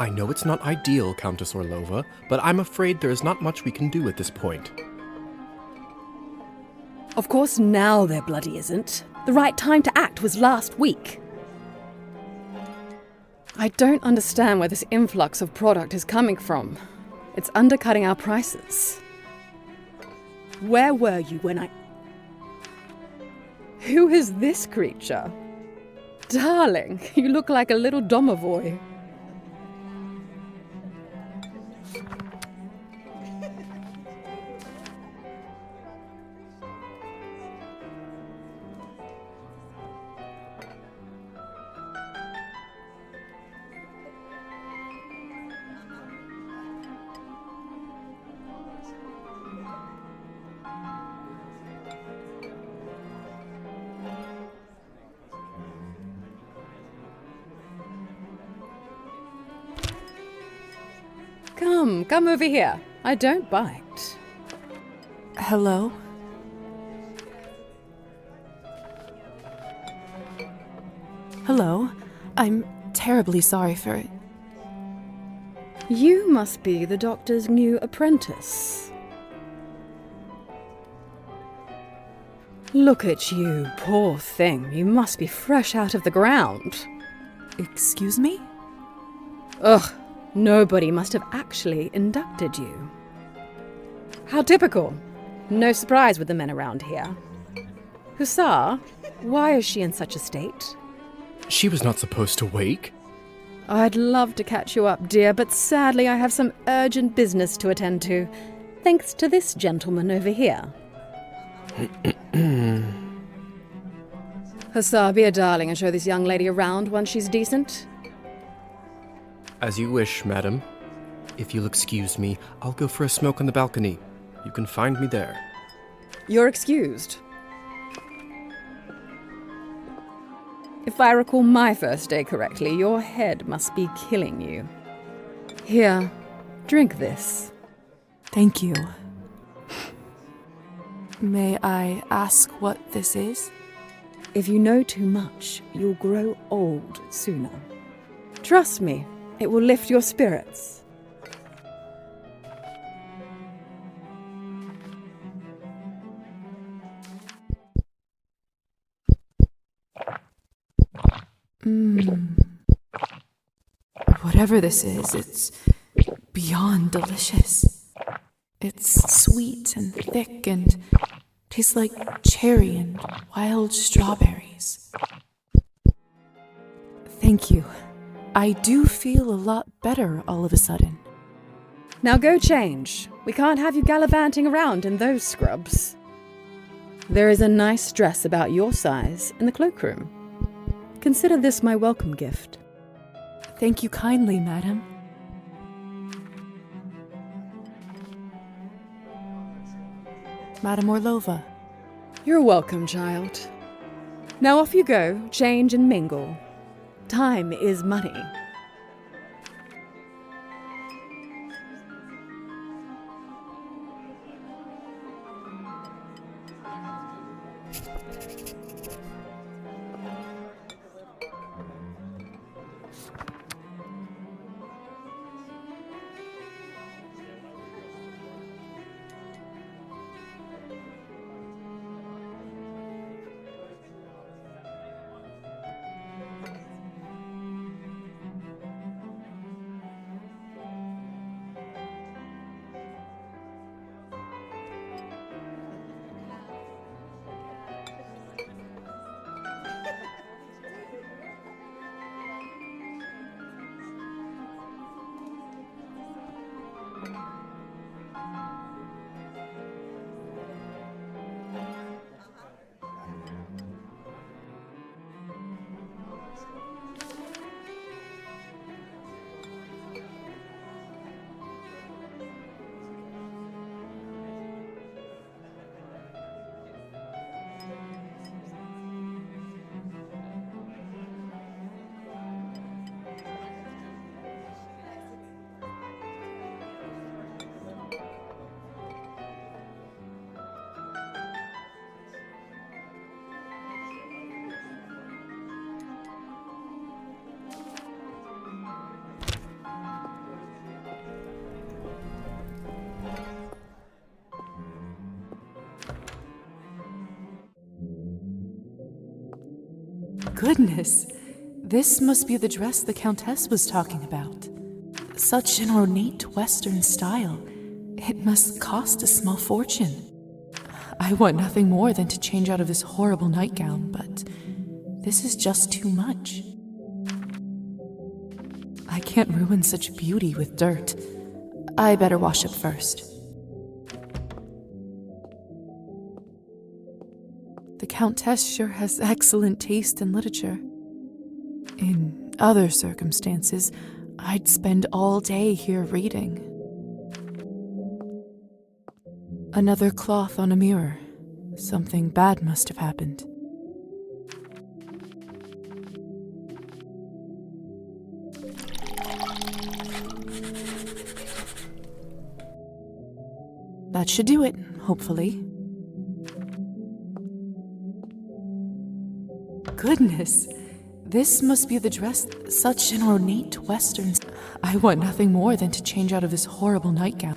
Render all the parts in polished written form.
I know it's not ideal, Countess Orlova, but I'm afraid there is not much we can do at this point. Of course now there bloody isn't. The right time to act was last week. I don't understand where this influx of product is coming from. It's undercutting our prices. Where were you when I... Who is this creature? Darling, you look like a little domovoi. Come over here. I don't bite. Hello? Hello? I'm terribly sorry for it. You must be the doctor's new apprentice. Look at you, poor thing. You must be fresh out of the ground. Excuse me? Ugh, nobody must have actually inducted you. How typical. No surprise with the men around here. Hussar, why is she in such a state? She was not supposed to wake. I'd love to catch you up, dear, but sadly I have some urgent business to attend to, thanks to this gentleman over here. Hussar, be a darling and show this young lady around once she's decent. As you wish, madam. If you'll excuse me, I'll go for a smoke on the balcony. You can find me there. You're excused. If I recall my first day correctly, your head must be killing you. Here, drink this. Thank you. May I ask what this is? If you know too much, you'll grow old sooner. Trust me, it will lift your spirits. Whatever this is, it's beyond delicious. It's sweet and thick and tastes like cherry and wild strawberries. Thank you. I do feel a lot better all of a sudden. Now go change. We can't have you gallivanting around in those scrubs. There is a nice dress about your size in the cloakroom. Consider this my welcome gift. Thank you kindly, madam. Madam Orlova. You're welcome, child. Now off you go, change and mingle. Time is money. Goodness, this must be the dress the Countess was talking about. Such an ornate Western style. It must cost a small fortune. I want nothing more than to change out of this horrible nightgown, but this is just too much. I can't ruin such beauty with dirt. I better wash up first. The Countess sure has excellent taste in literature. In other circumstances, I'd spend all day here reading. Another cloth on a mirror. Something bad must have happened. That should do it, hopefully. Goodness, this must be the dress. Such an ornate Western. I want nothing more than to change out of this horrible nightgown.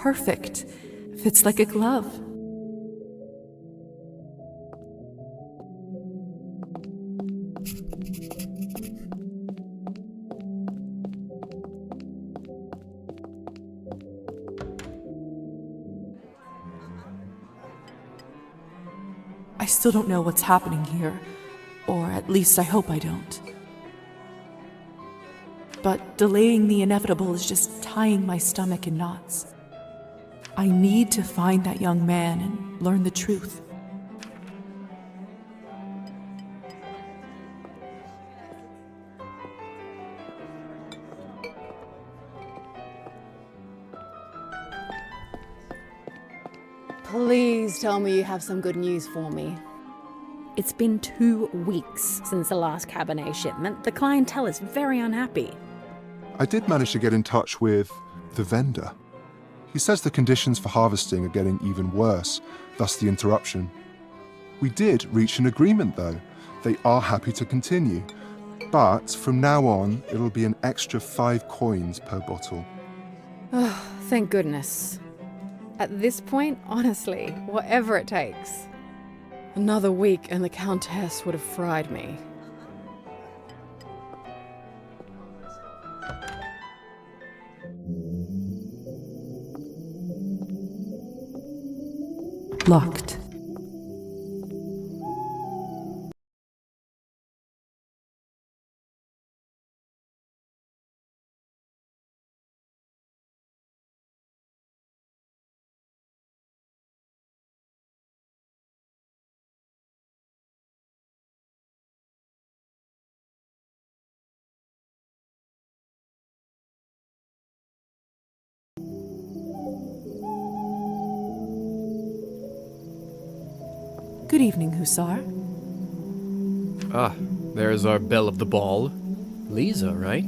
Perfect. Fits like a glove. I still don't know what's happening here, or at least I hope I don't. But delaying the inevitable is just tying my stomach in knots. I need to find that young man and learn the truth. Please tell me you have some good news for me. It's been 2 weeks since the last Cabernet shipment. The clientele is very unhappy. I did manage to get in touch with the vendor. He says the conditions for harvesting are getting even worse, thus the interruption. We did reach an agreement though. They are happy to continue. But from now on, it'll be an extra 5 coins per bottle. Oh, thank goodness. At this point, honestly, whatever it takes. Another week and the Countess would have fried me. Locked. Good evening, Hussar. Ah, there's our belle of the ball. Lisa, right?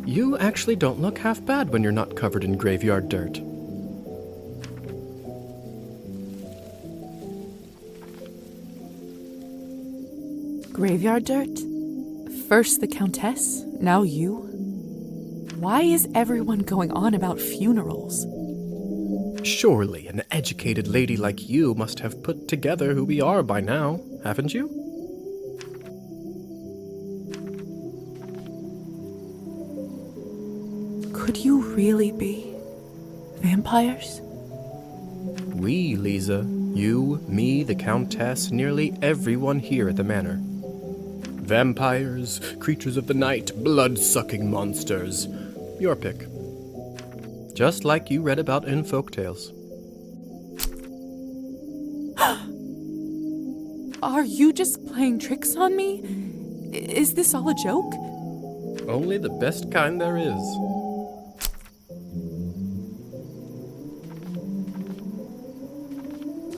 You actually don't look half bad when you're not covered in graveyard dirt. Graveyard dirt? First the Countess, now you? Why is everyone going on about funerals? Surely an educated lady like you must have put together who we are by now, haven't you? Could you really be vampires? We, Lisa. You, me, the Countess, nearly everyone here at the manor. Vampires, creatures of the night, blood-sucking monsters. Your pick. Just like you read about in folktales. Are you just playing tricks on me? Is this all a joke? Only the best kind there is.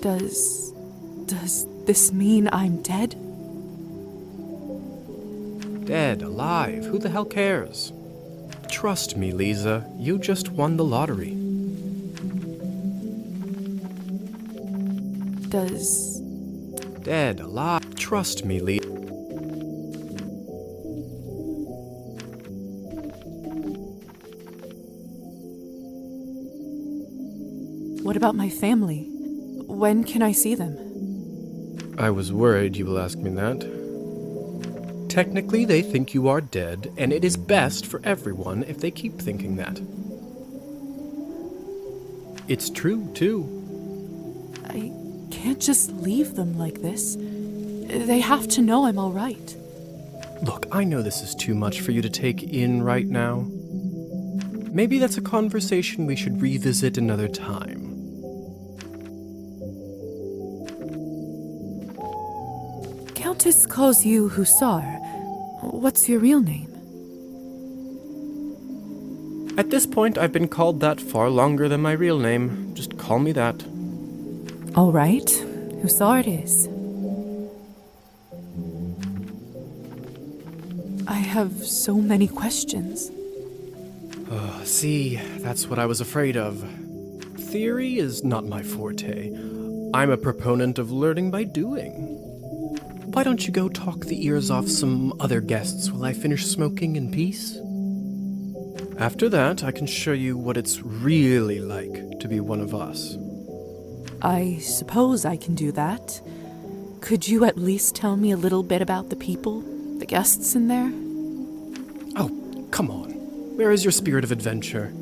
Does this mean I'm dead? Dead, alive, who the hell cares? Trust me, Lisa, you just won the lottery. Does... Dead, alive. Trust me, Lee. What about my family? When can I see them? I was worried you will ask me that. Technically, they think you are dead, and it is best for everyone if they keep thinking that. It's true, too. I can't just leave them like this. They have to know I'm all right. Look, I know this is too much for you to take in right now. Maybe that's a conversation we should revisit another time. Countess calls you Hussar. What's your real name? At this point, I've been called that far longer than my real name. Just call me that. All right, Hussar it is. I have so many questions. See, that's what I was afraid of. Theory is not my forte. I'm a proponent of learning by doing. Why don't you go talk the ears off some other guests while I finish smoking in peace? After that, I can show you what it's really like to be one of us. I suppose I can do that. Could you at least tell me a little bit about the people, the guests in there? Oh, come on. Where is your spirit of adventure?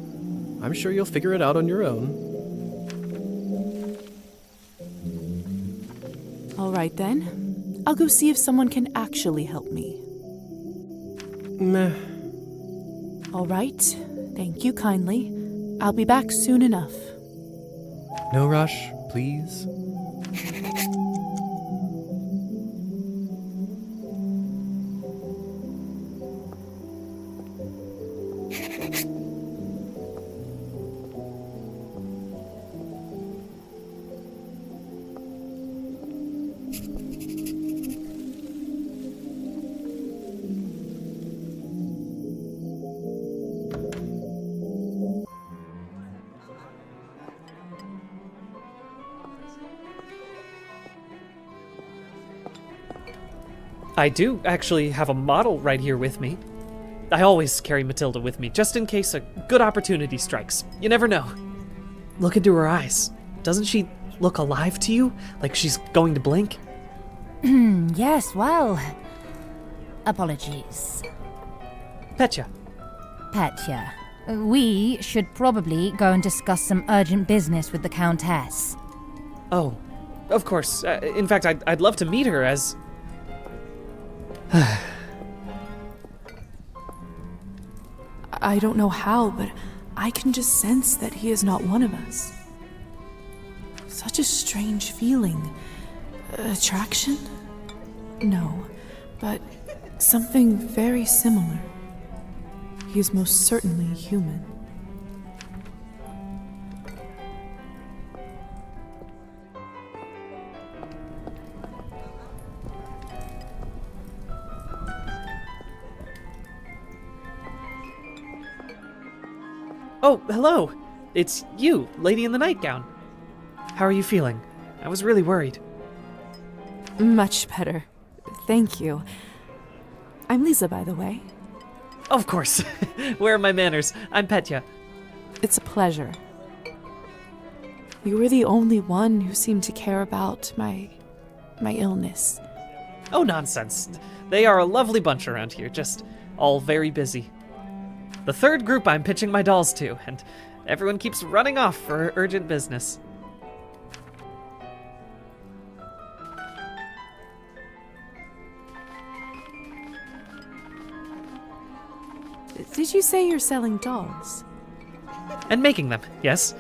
I'm sure you'll figure it out on your own. All right then. I'll go see if someone can actually help me. Meh. All right. Thank you kindly. I'll be back soon enough. No rush, please. I do actually have a model right here with me. I always carry Matilda with me, just in case a good opportunity strikes. You never know. Look into her eyes. Doesn't she look alive to you? Like she's going to blink? Yes, well... Apologies. Petya. Petya, we should probably go and discuss some urgent business with the Countess. Oh, of course. In fact, I'd love to meet her as... I don't know how, but I can just sense that he is not one of us. Such a strange feeling. Attraction? No, but something very similar. He is most certainly human. Oh, hello! It's you, lady in the nightgown. How are you feeling? I was really worried. Much better. Thank you. I'm Lisa, by the way. Of course. Where are my manners? I'm Petya. It's a pleasure. You were the only one who seemed to care about my illness. Oh, nonsense. They are a lovely bunch around here, just all very busy. The third group I'm pitching my dolls to, and everyone keeps running off for urgent business. Did you say you're selling dolls? And making them, yes?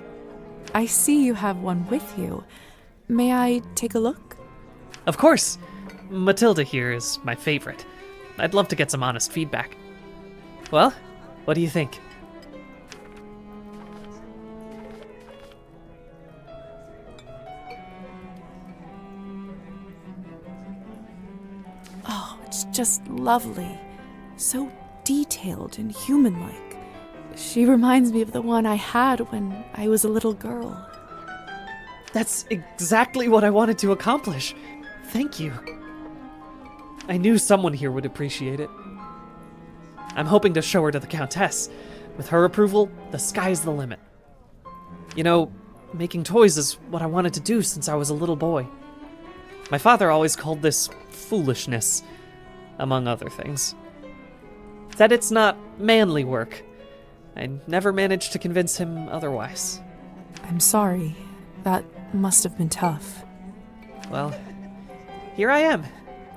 I see you have one with you. May I take a look? Of course. Matilda here is my favorite. I'd love to get some honest feedback. Well, what do you think? Oh, it's just lovely. So detailed and human-like. She reminds me of the one I had when I was a little girl. That's exactly what I wanted to accomplish. Thank you. I knew someone here would appreciate it. I'm hoping to show her to the Countess. With her approval, the sky's the limit. You know, making toys is what I wanted to do since I was a little boy. My father always called this foolishness, among other things. Said it's not manly work. I never managed to convince him otherwise. I'm sorry. That must have been tough. Well, here I am,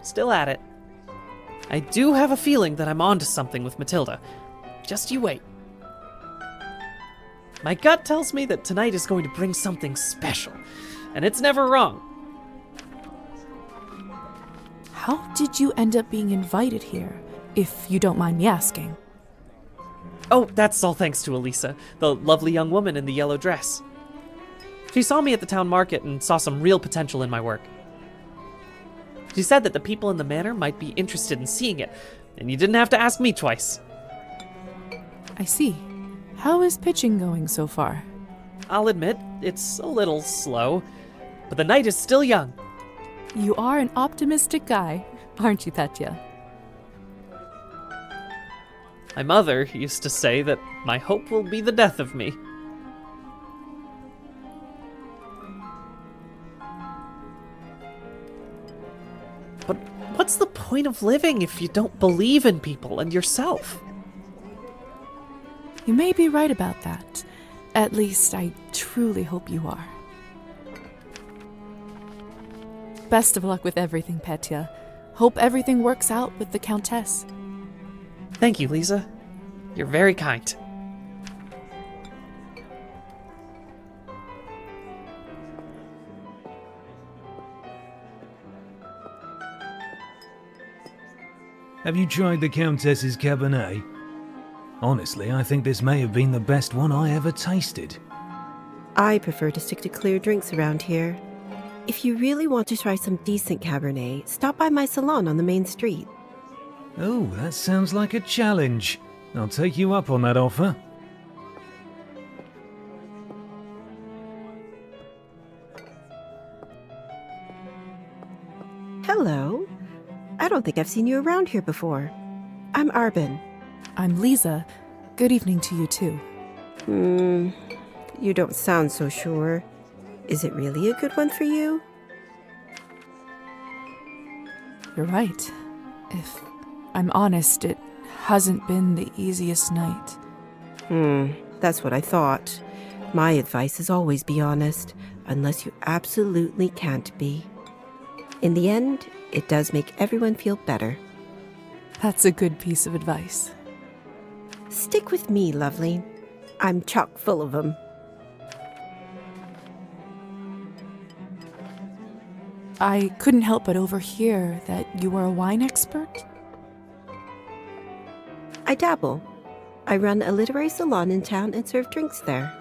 still at it. I do have a feeling that I'm onto something with Matilda. Just you wait. My gut tells me that tonight is going to bring something special, and it's never wrong. How did you end up being invited here, if you don't mind me asking? Oh, that's all thanks to Elisa, the lovely young woman in the yellow dress. She saw me at the town market and saw some real potential in my work. She said that the people in the manor might be interested in seeing it, and you didn't have to ask me twice. I see. How is pitching going so far? I'll admit, it's a little slow, but the night is still young. You are an optimistic guy, aren't you, Petya? My mother used to say that my hope will be the death of me. But what's the point of living if you don't believe in people and yourself? You may be right about that. At least, I truly hope you are. Best of luck with everything, Petya. Hope everything works out with the Countess. Thank you, Lisa. You're very kind. Have you tried the Countess's Cabernet? Honestly, I think this may have been the best one I ever tasted. I prefer to stick to clear drinks around here. If you really want to try some decent Cabernet, stop by my salon on the main street. Oh, that sounds like a challenge. I'll take you up on that offer. Hello. I don't think I've seen you around here before. I'm Arbin. I'm Lisa. Good evening to you, too. You don't sound so sure. Is it really a good one for you? You're right. If I'm honest, it hasn't been the easiest night. That's what I thought. My advice is always be honest, unless you absolutely can't be. In the end, it does make everyone feel better. That's a good piece of advice. Stick with me, lovely. I'm chock full of them. I couldn't help but overhear that you were a wine expert. I dabble. I run a literary salon in town and serve drinks there.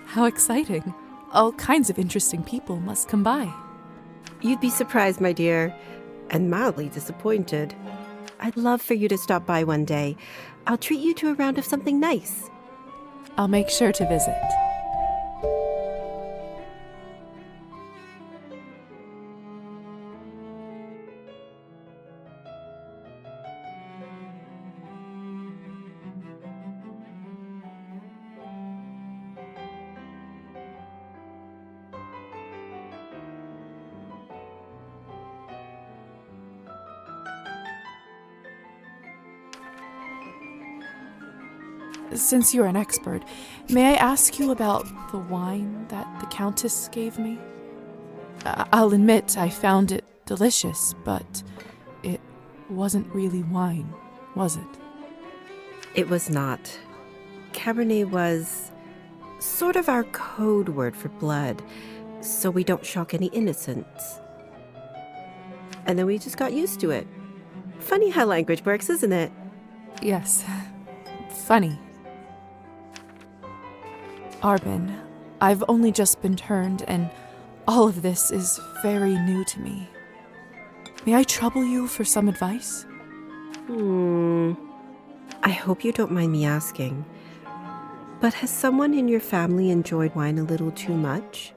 How exciting. All kinds of interesting people must come by. You'd be surprised, my dear, and mildly disappointed. I'd love for you to stop by one day. I'll treat you to a round of something nice. I'll make sure to visit. Since you're an expert, may I ask you about the wine that the Countess gave me? I'll admit I found it delicious, but it wasn't really wine, was it? It was not. Cabernet was sort of our code word for blood, so we don't shock any innocents. And then we just got used to it. Funny how language works, isn't it? Yes. Funny. Arbin, I've only just been turned, and all of this is very new to me. May I trouble you for some advice? I hope you don't mind me asking, But has someone in your family enjoyed wine a little too much?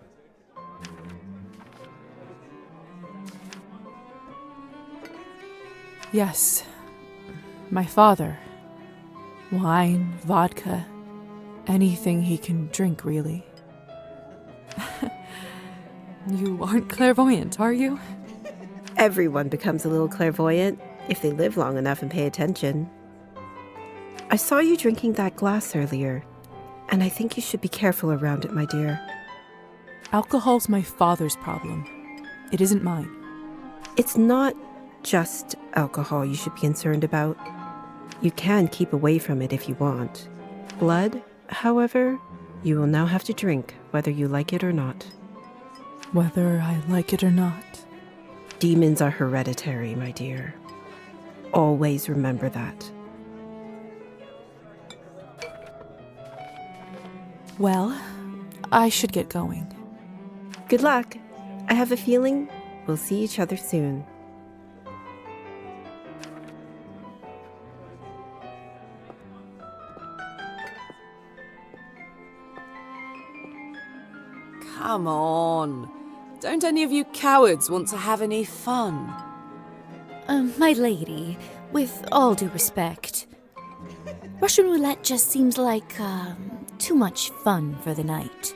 Yes, my father. Wine, vodka, anything he can drink, really. You aren't clairvoyant, are you? Everyone becomes a little clairvoyant if they live long enough and pay attention. I saw you drinking that glass earlier, and I think you should be careful around it, my dear. Alcohol's my father's problem. It isn't mine. It's not just alcohol you should be concerned about. You can keep away from it if you want. Blood, however, you will now have to drink, whether you like it or not. Whether I like it or not. Demons are hereditary, my dear. Always remember that. Well, I should get going. Good luck. I have a feeling we'll see each other soon. Come on. Don't any of you cowards want to have any fun? My lady, with all due respect, Russian roulette just seems like, too much fun for the night.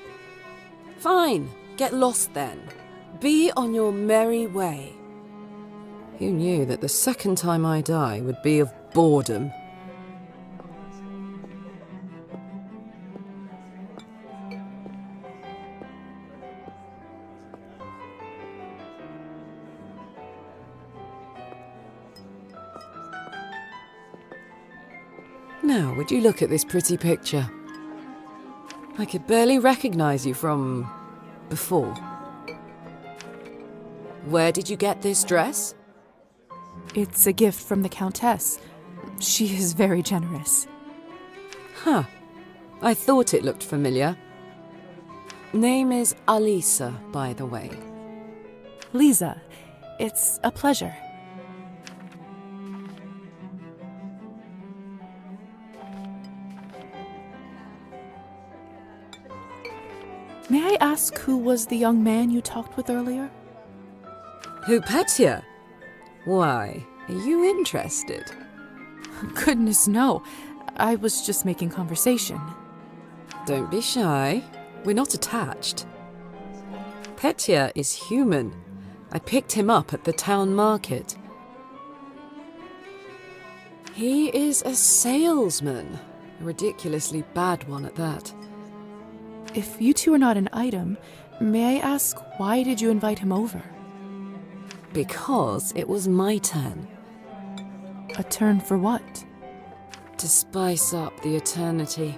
Fine, get lost then. Be on your merry way. Who knew that the second time I die would be of boredom? Now, would you look at this pretty picture? I could barely recognize you from before. Where did you get this dress? It's a gift from the Countess. She is very generous. Huh. I thought it looked familiar. Name is Alisa, by the way. Lisa, it's a pleasure. May I ask who was the young man you talked with earlier? Who, Petya? Why, are you interested? Goodness, no. I was just making conversation. Don't be shy. We're not attached. Petya is human. I picked him up at the town market. He is a salesman. A ridiculously bad one at that. If you two are not an item, may I ask why did you invite him over? Because it was my turn. A turn for what? To spice up the eternity.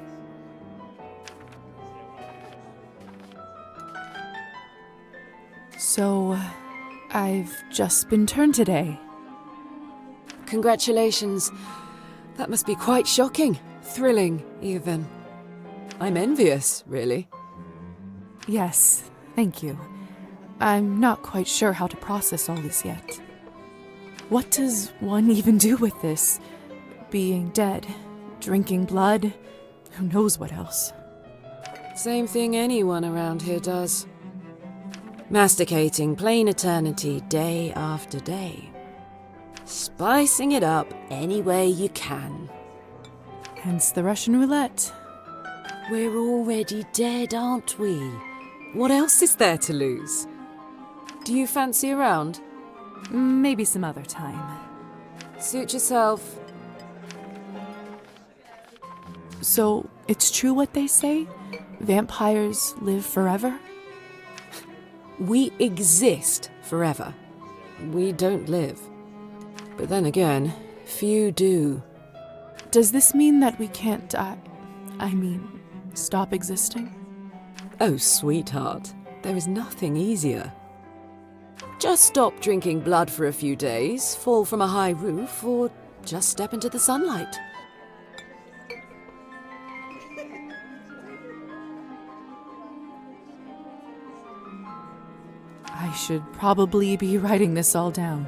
So, I've just been turned today. Congratulations. That must be quite shocking. Thrilling, even. I'm envious, really. Yes, thank you. I'm not quite sure how to process all this yet. What does one even do with this? Being dead, drinking blood, who knows what else? Same thing anyone around here does. Masticating plain eternity day after day. Spicing it up any way you can. Hence the Russian roulette. We're already dead, aren't we? What else is there to lose? Do you fancy a round? Maybe some other time. Suit yourself. So, it's true what they say? Vampires live forever? We exist forever. We don't live. But then again, few do. Does this mean that we can't die? Stop existing? Oh, sweetheart, there is nothing easier. Just stop drinking blood for a few days, fall from a high roof, or just step into the sunlight. I should probably be writing this all down.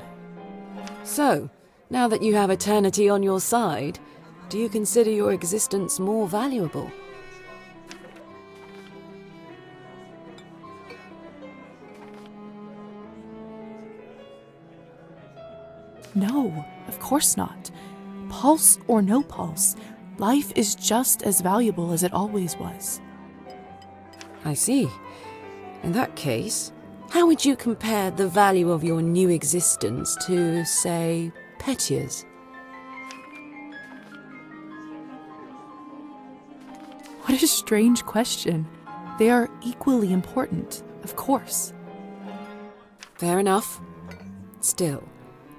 So, now that you have eternity on your side, do you consider your existence more valuable? No, of course not. Pulse or no pulse, life is just as valuable as it always was. I see. In that case, how would you compare the value of your new existence to, say, Petya's? What a strange question. They are equally important, of course. Fair enough. Still,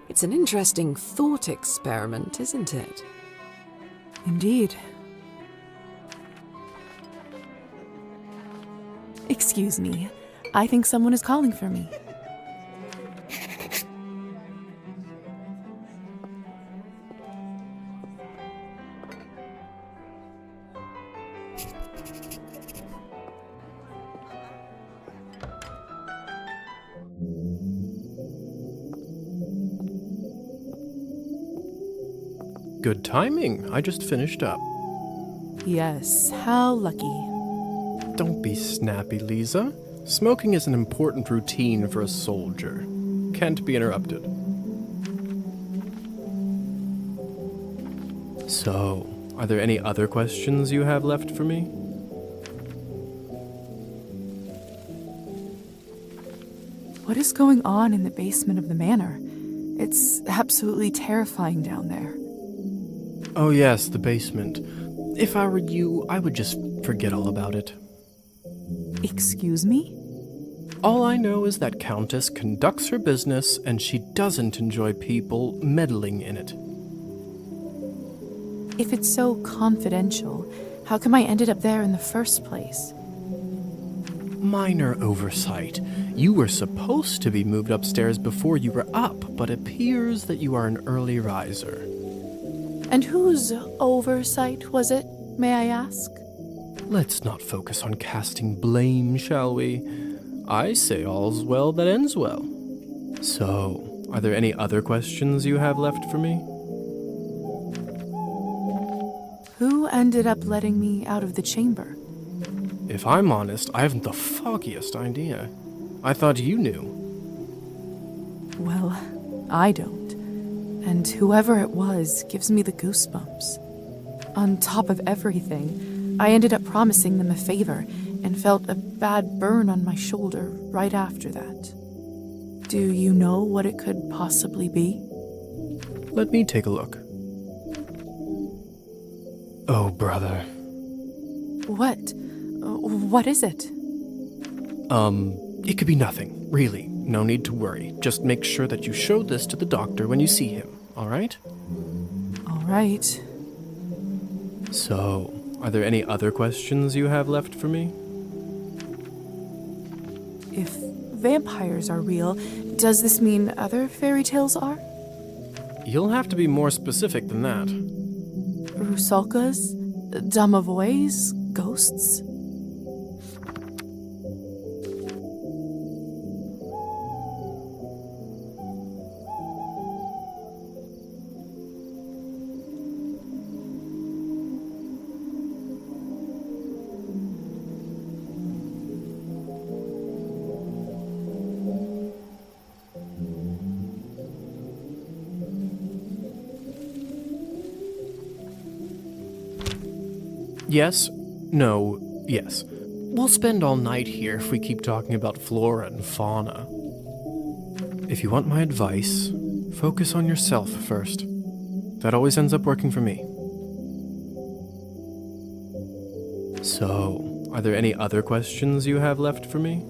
it's an interesting thought experiment, isn't it? Indeed. Excuse me. I think someone is calling for me. Good timing. I just finished up. Yes, how lucky. Don't be snappy, Lisa. Smoking is an important routine for a soldier. Can't be interrupted. So, are there any other questions you have left for me? What is going on in the basement of the manor? It's absolutely terrifying down there. Oh yes, the basement. If I were you, I would just forget all about it. Excuse me? All I know is that Countess conducts her business and she doesn't enjoy people meddling in it. If it's so confidential, how come I ended up there in the first place? Minor oversight. You were supposed to be moved upstairs before you were up, but appears that you are an early riser. And whose oversight was it, may I ask? Let's not focus on casting blame, shall we? I say all's well that ends well. So, are there any other questions you have left for me? Who ended up letting me out of the chamber? If I'm honest, I haven't the foggiest idea. I thought you knew. Well, I don't. And whoever it was gives me the goosebumps. On top of everything, I ended up promising them a favor and felt a bad burn on my shoulder right after that. Do you know what it could possibly be? Let me take a look. Oh, brother. What? What is it? It could be nothing, really. No need to worry. Just make sure that you show this to the doctor when you see him, all right? All right. So, are there any other questions you have left for me? If vampires are real, does this mean other fairy tales are? You'll have to be more specific than that. Rusalkas? Domovoys? Ghosts? Yes, no, yes. We'll spend all night here if we keep talking about flora and fauna. If you want my advice, focus on yourself first. That always ends up working for me. So, are there any other questions you have left for me?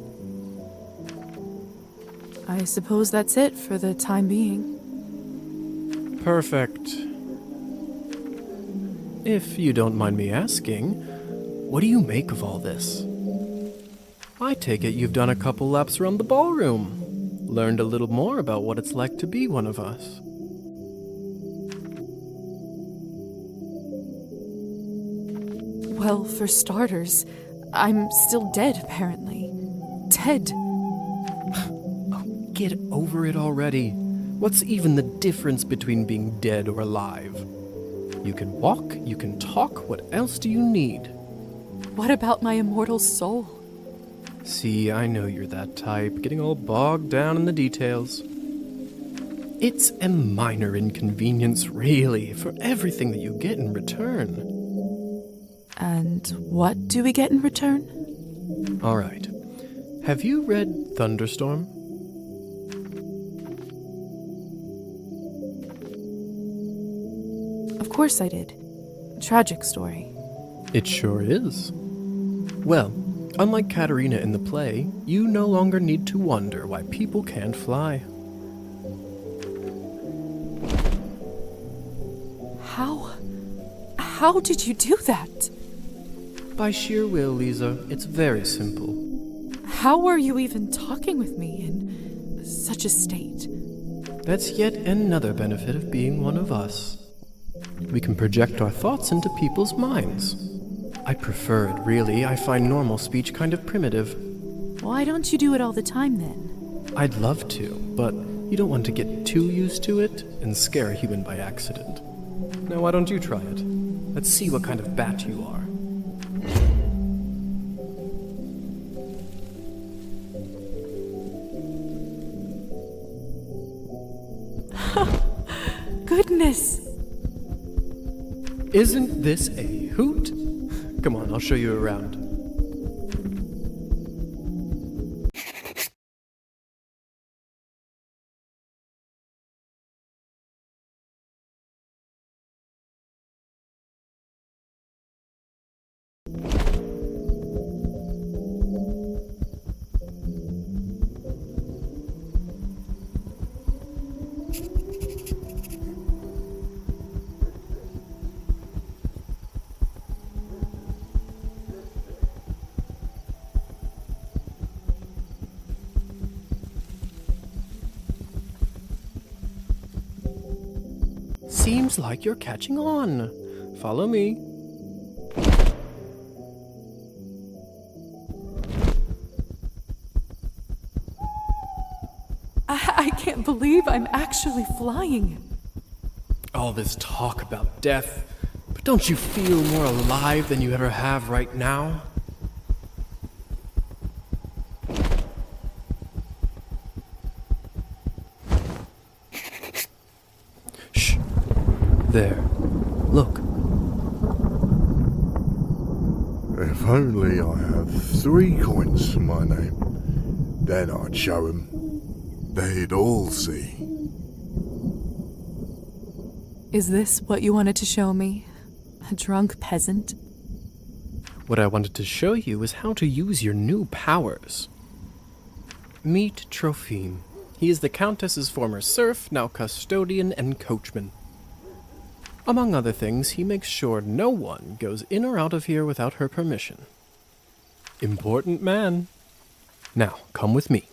I suppose that's it for the time being. Perfect. If you don't mind me asking, what do you make of all this? I take it you've done a couple laps around the ballroom, learned a little more about what it's like to be one of us. Well, for starters, I'm still dead, apparently. Dead. Oh, get over it already. What's even the difference between being dead or alive? You can walk, you can talk, what else do you need? What about my immortal soul? See, I know you're that type, getting all bogged down in the details. It's a minor inconvenience, really, for everything that you get in return. And what do we get in return? All right. Have you read Thunderstorm? Of course I did. Tragic story. It sure is. Well, unlike Katerina in the play, you no longer need to wonder why people can't fly. How did you do that? By sheer will, Lisa. It's very simple. How were you even talking with me in such a state? That's yet another benefit of being one of us. We can project our thoughts into people's minds. I prefer it, really. I find normal speech kind of primitive. Why don't you do it all the time, then? I'd love to, but you don't want to get too used to it and scare a human by accident. Now, why don't you try it? Let's see what kind of bat you are. Goodness! Isn't this a hoot? Come on, I'll show you around. Seems like you're catching on. Follow me. I can't believe I'm actually flying. All this talk about death, but don't you feel more alive than you ever have right now? Shh. There. Look. If only I had 3 coins to my name, then I'd show 'em. They'd all see. Is this what you wanted to show me? A drunk peasant? What I wanted to show you is how to use your new powers. Meet Trophime. He is the Countess's former serf, now custodian and coachman. Among other things, he makes sure no one goes in or out of here without her permission. Important man. Now, come with me.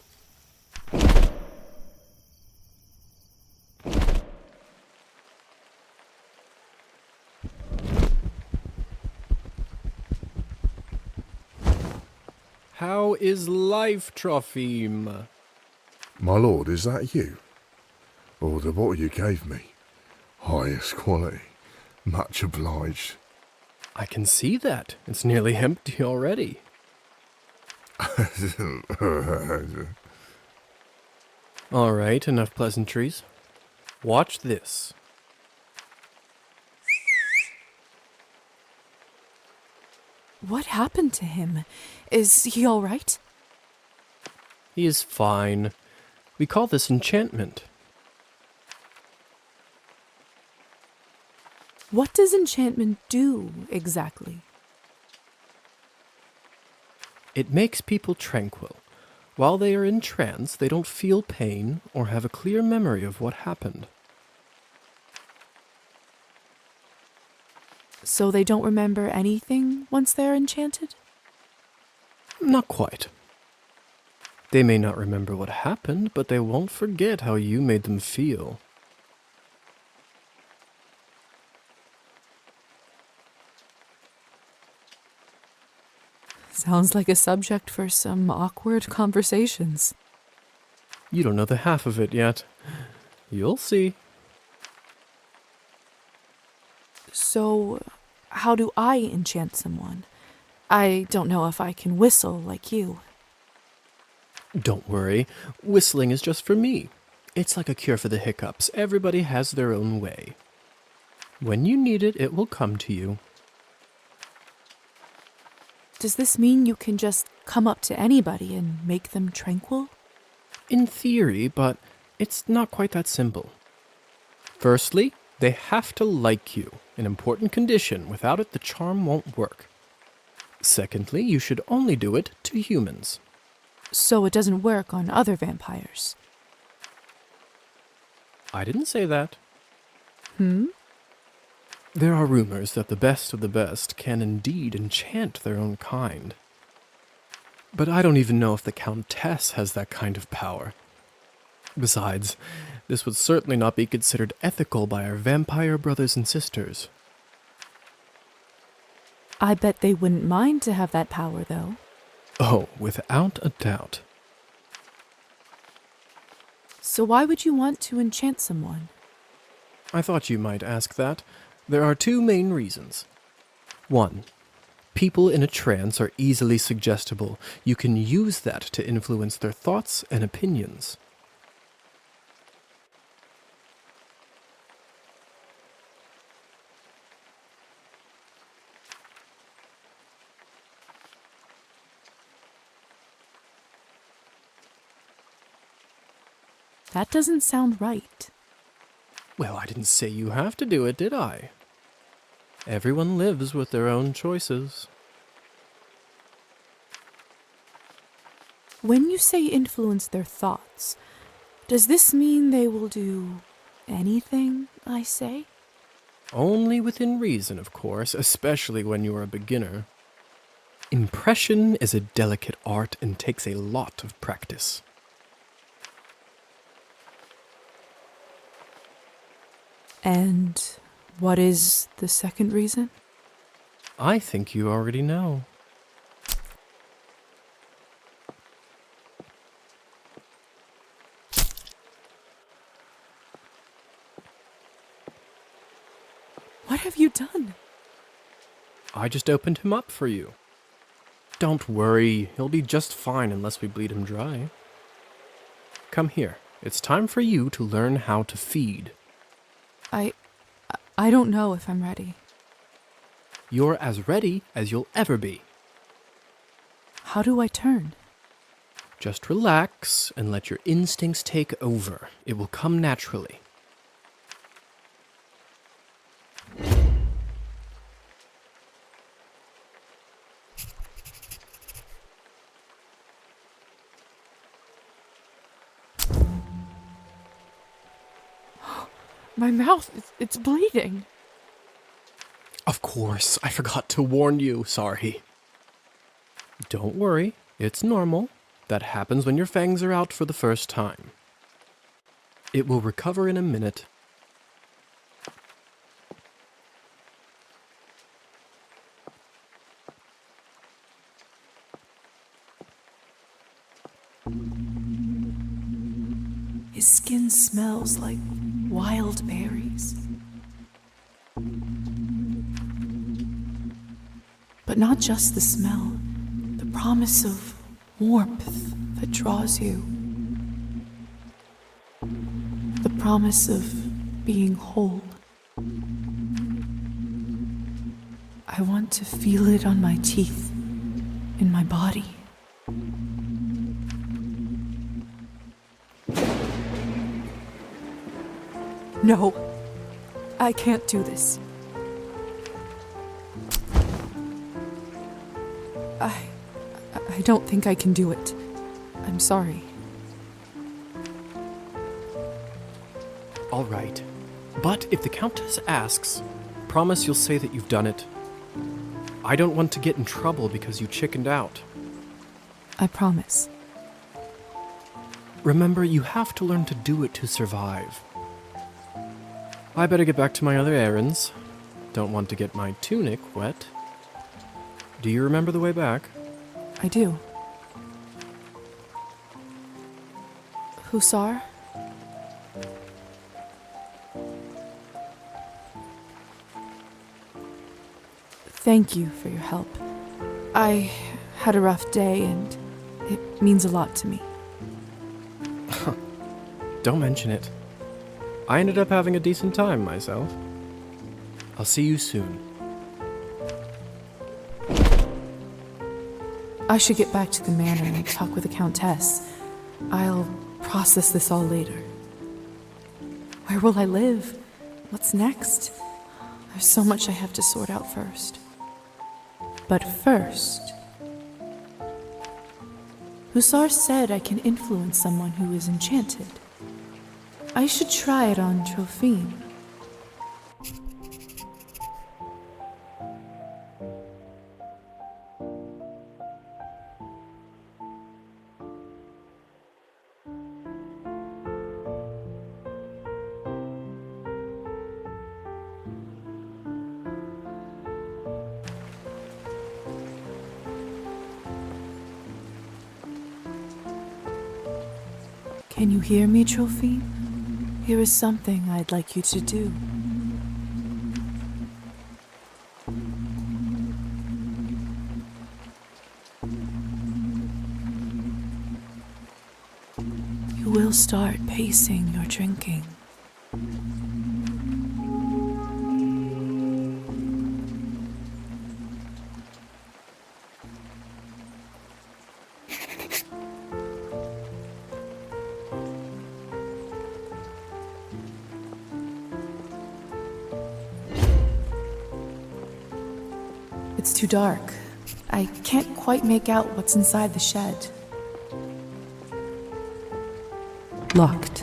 How is life, Trophime? My lord, is that you? Or the bottle you gave me? Highest quality. Much obliged. I can see that. It's nearly empty already. All right, enough pleasantries. Watch this. What happened to him? Is he all right? He is fine. We call this enchantment. What does enchantment do, exactly? It makes people tranquil. While they are in trance, they don't feel pain or have a clear memory of what happened. So they don't remember anything once they're enchanted? Not quite. They may not remember what happened, but they won't forget how you made them feel. Sounds like a subject for some awkward conversations. You don't know the half of it yet. You'll see. So, how do I enchant someone? I don't know if I can whistle like you. Don't worry. Whistling is just for me. It's like a cure for the hiccups. Everybody has their own way. When you need it, it will come to you. Does this mean you can just come up to anybody and make them tranquil? In theory, but it's not quite that simple. Firstly, they have to like you, an important condition. Without it, the charm won't work. Secondly, you should only do it to humans. So it doesn't work on other vampires. I didn't say that. Hmm? There are rumors that the best of the best can indeed enchant their own kind. But I don't even know if the Countess has that kind of power. Besides, this would certainly not be considered ethical by our vampire brothers and sisters. I bet they wouldn't mind to have that power, though. Oh, without a doubt. So why would you want to enchant someone? I thought you might ask that. There are two main reasons. 1. People in a trance are easily suggestible. You can use that to influence their thoughts and opinions. That doesn't sound right. Well, I didn't say you have to do it, did I? Everyone lives with their own choices. When you say influence their thoughts, does this mean they will do anything I say? Only within reason, of course, especially when you are a beginner. Impression is a delicate art and takes a lot of practice. And what is the second reason? I think you already know. What have you done? I just opened him up for you. Don't worry, he'll be just fine unless we bleed him dry. Come here. It's time for you to learn how to feed. I don't know if I'm ready. You're as ready as you'll ever be. How do I turn? Just relax and let your instincts take over. It will come naturally. My mouth, it's bleeding. Of course, I forgot to warn you. Sorry. Don't worry, it's normal. That happens when your fangs are out for the first time. It will recover in a minute. His skin smells like wild berries. But not just the smell, the promise of warmth that draws you. The promise of being whole. I want to feel it on my teeth, in my body. No, I can't do this. I don't think I can do it. I'm sorry. All right. But if the Countess asks, promise you'll say that you've done it. I don't want to get in trouble because you chickened out. I promise. Remember, you have to learn to do it to survive. I better get back to my other errands. Don't want to get my tunic wet. Do you remember the way back? I do. Hussar? Thank you for your help. I had a rough day and it means a lot to me. Don't mention it. I ended up having a decent time myself. I'll see you soon. I should get back to the manor and talk with the Countess. I'll process this all later. Where will I live? What's next? There's so much I have to sort out first. But first, Hussar said I can influence someone who is enchanted. I should try it on Trophine. Can you hear me, Trophine? Here is something I'd like you to do. You will start pacing your drinking. It's too dark. I can't quite make out what's inside the shed. Locked.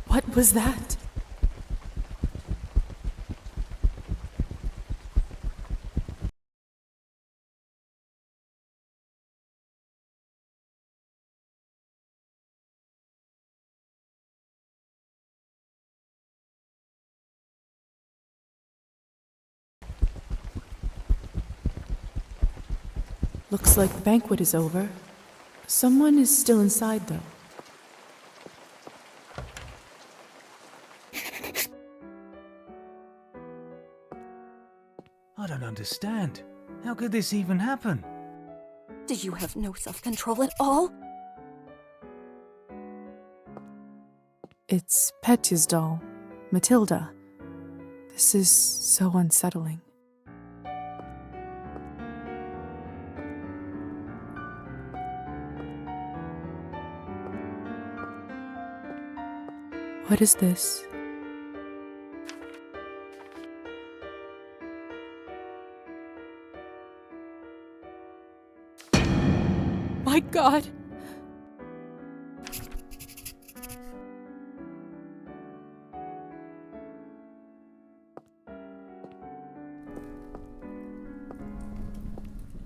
What was that? Looks like the banquet is over. Someone is still inside, though. I don't understand. How could this even happen? Do you have no self-control at all? It's Petya's doll, Matilda. This is so unsettling. What is this? My God!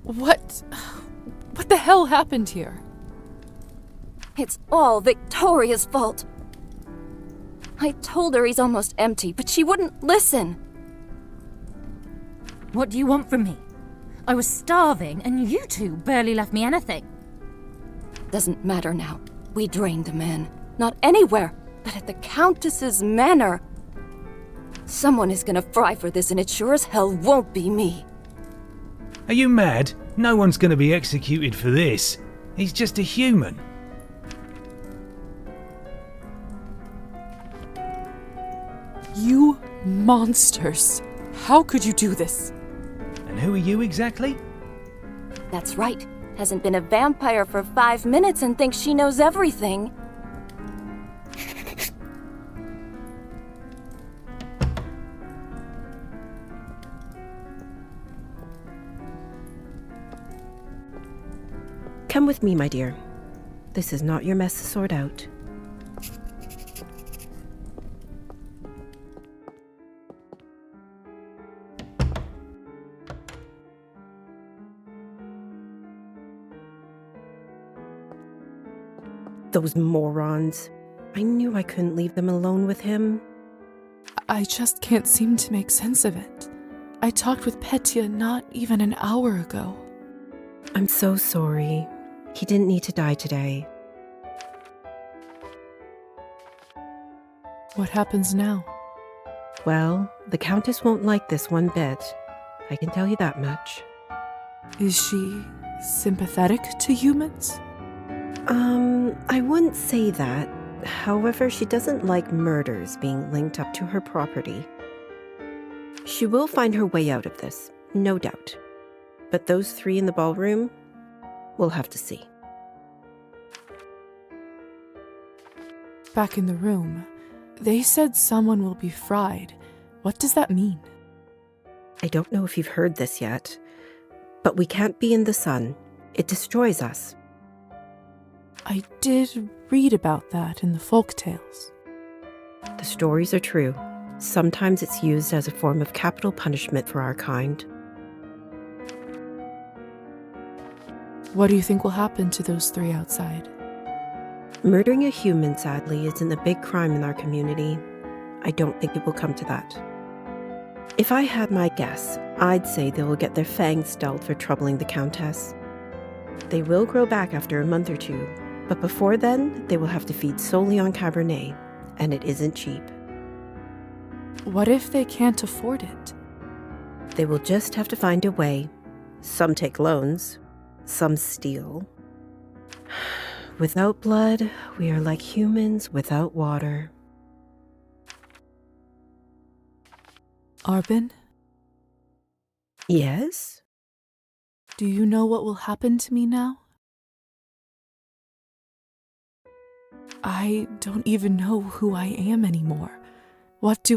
What the hell happened here? It's all Victoria's fault. I told her he's almost empty, but she wouldn't listen. What do you want from me? I was starving, and you two barely left me anything. Doesn't matter now. We drained the men. Not anywhere, but at the Countess's manor. Someone is gonna fry for this, and it sure as hell won't be me. Are you mad? No one's going to be executed for this. He's just a human. You monsters! How could you do this? And who are you exactly? That's right. Hasn't been a vampire for 5 minutes and thinks she knows everything. Come with me, my dear. This is not your mess to sort out. Those morons. I knew I couldn't leave them alone with him. I just can't seem to make sense of it. I talked with Petya not even an hour ago. I'm so sorry. He didn't need to die today. What happens now? Well, the Countess won't like this one bit. I can tell you that much. Is she sympathetic to humans? I wouldn't say that. However, she doesn't like murders being linked up to her property. She will find her way out of this, no doubt. But those three in the ballroom, we'll have to see. Back in the room, they said someone will be fried. What does that mean? I don't know if you've heard this yet, but we can't be in the sun. It destroys us. I did read about that in the folk tales. The stories are true. Sometimes it's used as a form of capital punishment for our kind. What do you think will happen to those three outside? Murdering a human, sadly, isn't a big crime in our community. I don't think it will come to that. If I had my guess, I'd say they will get their fangs dealt for troubling the Countess. They will grow back after a month or two, but before then, they will have to feed solely on Cabernet, and it isn't cheap. What if they can't afford it? They will just have to find a way. Some take loans, some steal. Without blood, we are like humans without water. Arbin? Yes? Do you know what will happen to me now? I don't even know who I am anymore. What do